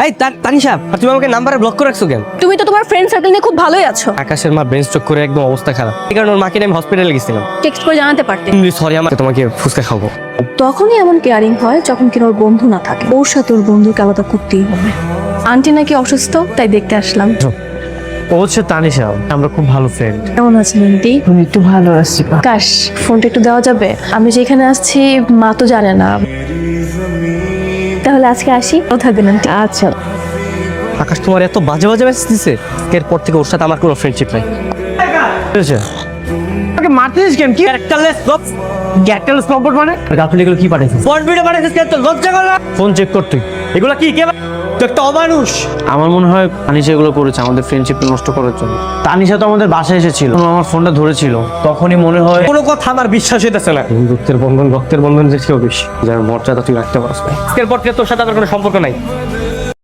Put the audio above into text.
এই তানিশা, তুমি আমাকে নাম্বারে ব্লক করে রাখছো কেন? তুমি তো তোমার ফ্রেন্ড সার্কেল নিয়ে খুব ভালোই আছো। আকাশের মা ব্রেন স্ট্রোক করে একদম অবস্থা খারাপ, এই কারণে ওর মাকে নিয়ে আমি হসপিটালে গেছিলাম। টেক্সট করে জানাতে পারতে। সরি, আমাকে তোমাকে ফুচকা খাবো। তখনই এমন কেয়ারিং হয় যখন কিনা ওর বন্ধু না থাকে। ওর সাথে ওর বন্ধুকে আলাদা করতেই হবে। আন্টি নাকি অসুস্থ, তাই দেখতে আসলাম। ও হচ্ছে তানিশা, আমরা খুব ভালো ফ্রেন্ড। কেমন আছেন আন্টি? আমি একটু ভালো আছি। কাশ ফোনটা একটু দেওয়া যাবে? আমি যেখানে আসছি মা তো জানে না। তাহলে আজকে আসি। ভালো থাকবেন আন্টি। আচ্ছা, আকাশ তোমার এত বাজে বাজে মেসেজ দিছে, এরপর থেকে ওর সাথে আমার কোনো ফ্রেন্ডশিপ নাই। আমাকে মারতেছিস কেন? কি ক্যারেক্টারলেস লব, ক্যারেক্টারলেস কম্পোর্ট মানে? গার্লফ্রেন্ড এগুলো কি পাঠাইছিস? ফোন ভিডিও পাঠাইছিস কেন? তোর লজ্জা করে না? ফোন চেক করতে এগুলো কি কে? তুই একটা অমানুষ। আমার মনে হয় তানিশা এগুলো করেছে আমাদের ফ্রেন্ডশিপটা নষ্ট করার জন্য। তানিশা তো আমাদের বাসায় এসেছিল, আমার ফোনটা ধরেছিল, তখনই মনে হয় কোনো কথা আমার বিশ্বাস হইতেছে না। রক্তের বন্ধন যে কেউ বেশি, যার মর্যাদা তুই রাখতে পারছ না। আজকের পর থেকে তোর সাথে আমার কোনো সম্পর্ক নাই।